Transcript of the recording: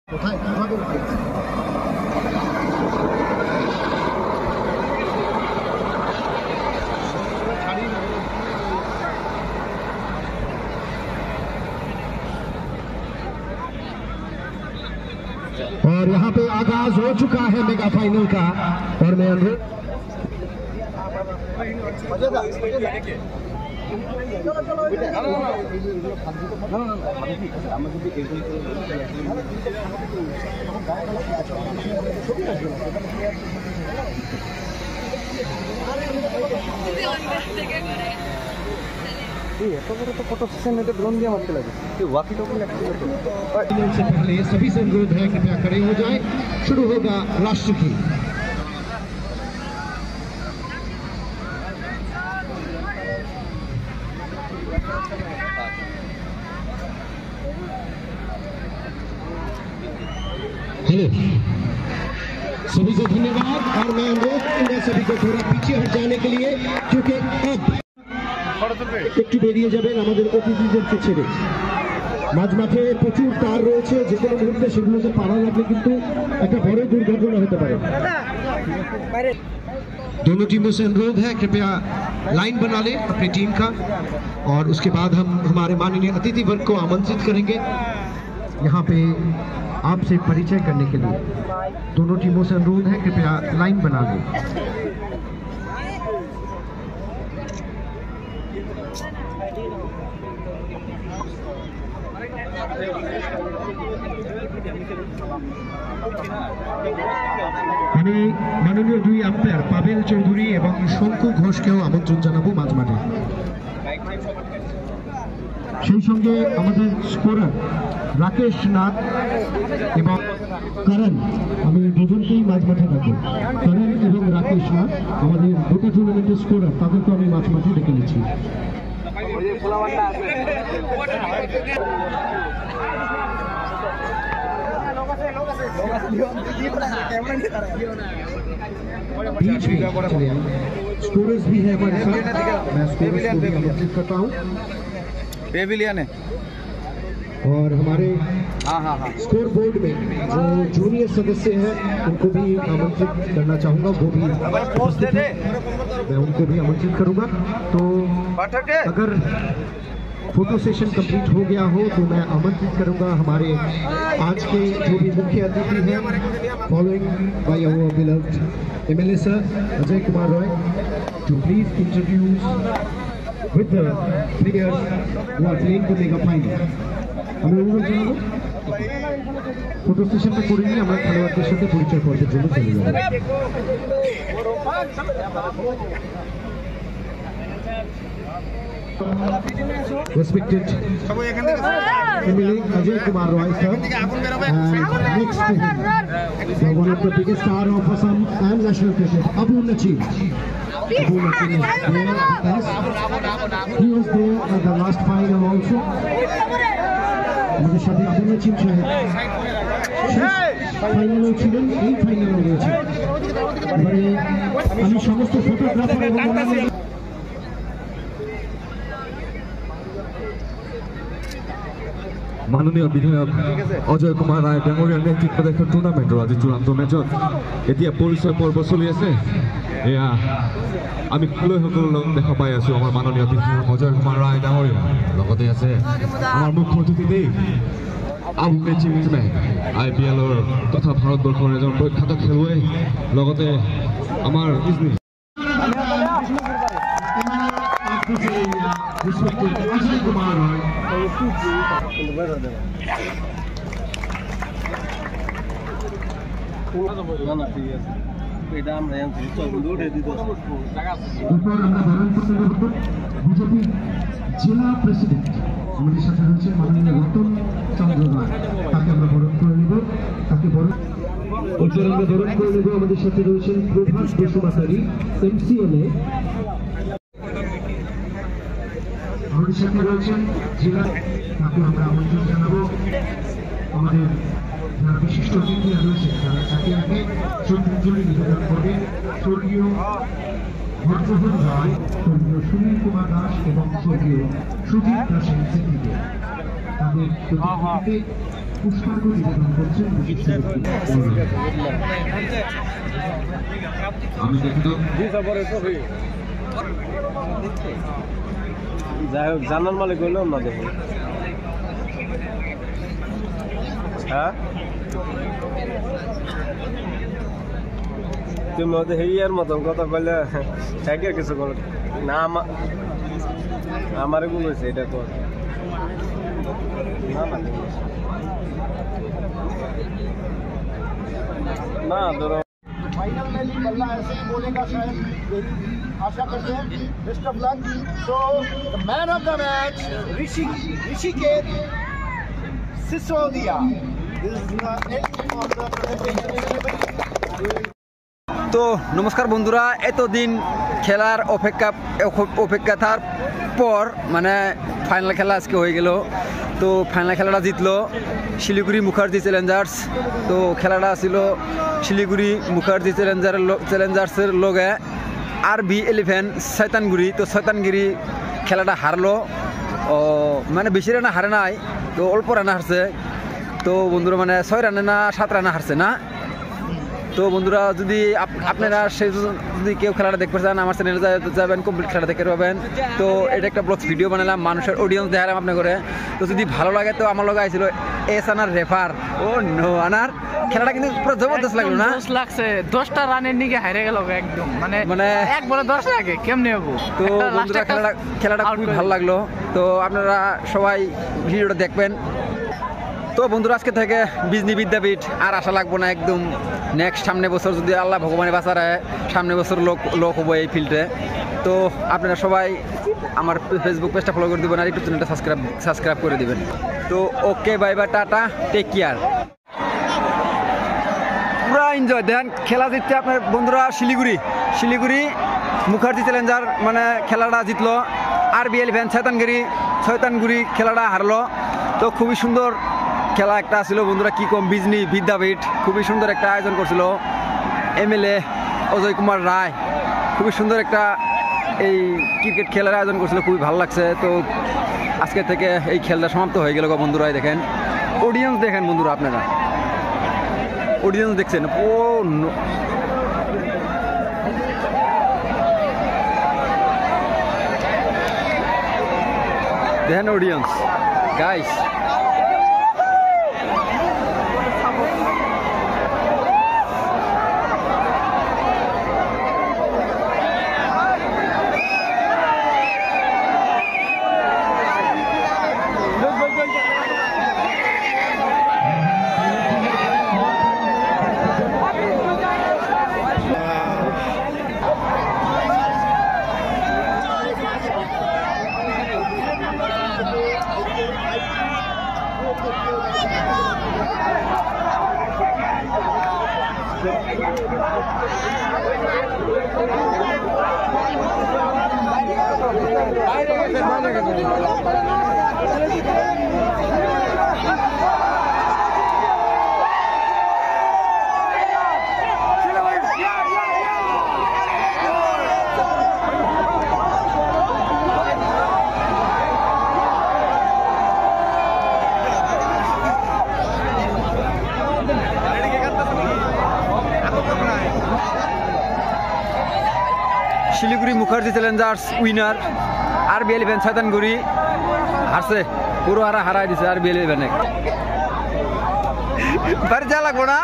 কোথায় কিভাবে और यहाँ पे आगाज हो चुका है मेगा फाइनल का और मैं अनुरोध से पहले सभी से अनुरोध है कृपया खड़े हो जाएं। शुरू होगा राष्ट्र की हेलो सभी को धन्यवाद और मैं अनुरोध करूंगा सभी को थोड़ा पीछे हट जाने के लिए क्योंकि अब একটু বেরিয়ে যাবেন আমাদের অতিথিদেরকে ছেড়ে মাঝ মাঠে প্রচুর তার রয়েছে যে কোনো মুহূর্তে সেগুলোকে পাড়া লাগলে কিন্তু একটা বড় দুর্ঘটনা হতে পারে दोनों टीमों से अनुरोध है कृपया लाइन बना लें अपनी टीम का और उसके बाद हम हमारे माननीय अतिथि वर्ग को आमंत्रित करेंगे यहाँ पे आपसे परिचय करने के लिए दोनों टीमों से अनुरोध है कृपया लाइन बना लें আমি মাননীয় দুই আম্পায়ার পাবেল চৌধুরী এবং শঙ্কু ঘোষকেও আমন্ত্রণ জানাবো মাঝ মাঠে সেই সঙ্গে আমাদের স্কোরার রাকেশ নাথ এবং করণ আমি দুজনকেই মাঝ মাঠে রাখবো করণ এবং রাকেশ নাথ আমাদের গোটা টুর্নামেন্টের স্কোরার তাদেরকে আমি মাঝ মাঠে ডেকে নিচ্ছি बीच में स्कोरर्स भी है हमारे साथ मैं स्कोरर्स को भी आमंत्रित करता हूँ पेविलियन है और हमारे स्कोर बोर्ड में जो जूनियर सदस्य हैं उनको भी आमंत्रित करना चाहूँगा वो भी मैं उनको भी आमंत्रित करूँगा तो अगर फोटो सेशन कंप्लीट हो गया हो तो मैं आमंत्रित करूंगा हमारे आज के जो भी मुख्य अतिथि हैं following by our beloved MLA sir Ajay Kumar Roy to please introduce with the players who are playing the mega final আমরা অনুরোধ জানাবো ফটো সেশনটা করে নিয়ে আমরা খেলোয়াড়দের সাথে পরিচয় পর্বের জন্য চলে যাব Respected MLA Ajay Kumar Roy sir, and next to him, one of the biggest star of Assam and national cricket, Abu Nacheem. Abu Nacheem is there with us. He was there at the last final also. আমাদের সাথে আবু নাচিম সাহেব ফাইনালও ছিলেন এই ফাইনালও রয়েছে এবারে আমি সমস্ত photographer এবং মাননীয় বিধায়ক অজয় কুমাৰ ৰায় ডাঙৰীয়াৰ নেতৃত্বত এখন টুৰ্ণামেণ্টৰ আজি চূড়ান্ত মেচত এতিয়া পৰিচয় পৰ্ব চলি আছে এয়া আমি খেলুৱৈসকলৰ লগত দেখা পাই আছোঁ আমাৰ মাননীয় বিধায়ক অজয় কুমাৰ ৰায় ডাঙৰীয়া লগতে আছে আমাৰ মুখ্য অতিথি দেৱ আবু নাচিম IPLৰ তথা ভাৰতবৰ্ষৰ এজন প্ৰখ্যাত খেলুৱৈ লগতে আমাৰ Respected Ajay Kumar Roy. BJP জেলা প্রেসিডেন্ট আমাদের সাথে রয়েছে মাননীয় রতন চন্দ্র রায় তাকে আমরা বরণ করে নেব তাকে বরণ আমরা বরণ করে নেব আমাদের সাথে রয়েছেন প্রভাস বসুমাতারি MCLA আমাদের সাথে রয়েছেন জেলা তাকে আমরা আমন্ত্রণ জানাবো আমাদের যারা বিশিষ্ট অতিথিরা রয়েছে তারা একে একে শ্রদ্ধাঞ্জলি নিবেদন করবে স্বর্গীয় ভদ্রভন রায় স্বর্গীয় সুনীল কুমার দাস এবং স্বর্গীয় সুজিত দাসের স্মৃতিতে আমাদের পুষ্পার্ঘ নিবেদন করছেন আমি কিন্তু যাই হোক জানার মালিক হইলেও না দেখো হ্যাঁ তুমি ওদের হেয়ার মতন কথা বললে থাকে কিছু করো না আমারে বলেছে এটা কর না ধরো फाइनल में भी बल्ला ऐसे ही बोलेगा शायद आशा करते हैं best of luck so the man of the match Rishikesh Sisodia this is the end of the presentation তো নমস্কার বন্ধুরা, এতদিন খেলার অপেক্ষার পর মানে ফাইনাল খেলা আজকে হয়ে গেল। তো ফাইনাল খেলাটা জিতলো শিলিগুড়ি মুখার্জি চ্যালেঞ্জার্স। তো খেলাটা ছিল শিলিগুড়ি মুখার্জি চ্যালেঞ্জার্সের লগে RB11 শয়তানগুড়ি। তো শয়তানগিরি খেলাটা হারলো, মানে বেশি রানা হারে নাই, তো অল্প রানা হারছে। তো বন্ধুরা মানে 6 রানে না 7 রানে হারছে না। তো বন্ধুরা যদি আপনারা যদি কেউ খেলাটা দেখতে চান আমার চ্যানেলে যাবেন, কমপ্লিট খেলা দেখতে পাবেন। তো এটা একটা ব্লগস ভিডিও বানালাম, মানুষের অডিয়েন্স দেখালাম আপনার করে। তো যদি ভালো লাগে তো আমার লগে আইছিল আনার রেফার ও নো আনার খেলাটা কিন্তু পুরো জবরদস্ত লাগলো না? লাগছে 10টা রানের নিকে হারে গেল একদম, মানে এক বলে 10 লাগে কেমনে হবো। তো বন্ধুরা খেলাটা খুবই ভালো লাগলো। তো আপনারা সবাই ভিডিওটা দেখবেন। তো বন্ধুরা আজকে থেকে বিজনি বিদ্যাপীঠ আর আশা লাগবো না একদম। নেক্সট সামনে বছর যদি আল্লাহ ভগবানের বাঁচারে সামনে বছর লোক হবো এই ফিল্ডে। তো আপনারা সবাই আমার ফেসবুক পেজটা ফলো করে দেবেন আর ইউটিউব চ্যানেলটা সাবস্ক্রাইব করে দেবেন। তো okay bye bye, tata, take care. পুরা এনজয় দেন। খেলা জিতছে আপনার বন্ধুরা শিলিগুড়ি মুখার্জি চ্যালেঞ্জার মানে খেলাটা জিতলো। RB11 শয়তানগুড়ি খেলাটা হারলো। তো খুবই সুন্দর খেলা একটা ছিল বন্ধুরা, কি কম। বিজনি বিদ্যাপীঠ খুবই সুন্দর একটা আয়োজন করছিল MLA অজয় কুমার রায়। খুবই সুন্দর একটা এই ক্রিকেট খেলার আয়োজন করছিল, খুবই ভালো লাগছে। তো আজকে থেকে এই খেলাটা সমাপ্ত হয়ে গেল বন্ধুরা। দেখেন অডিয়েন্স, দেখেন বন্ধুরা আপনারা অডিয়েন্স দেখছেন। ও দেখেন audience guys. Siliguri Mukherjee Challengers winner RB11 শয়তানগুড়ি হারছে, পুরো হারাই দিছে RB11। বাড়ি যা লাগবো না।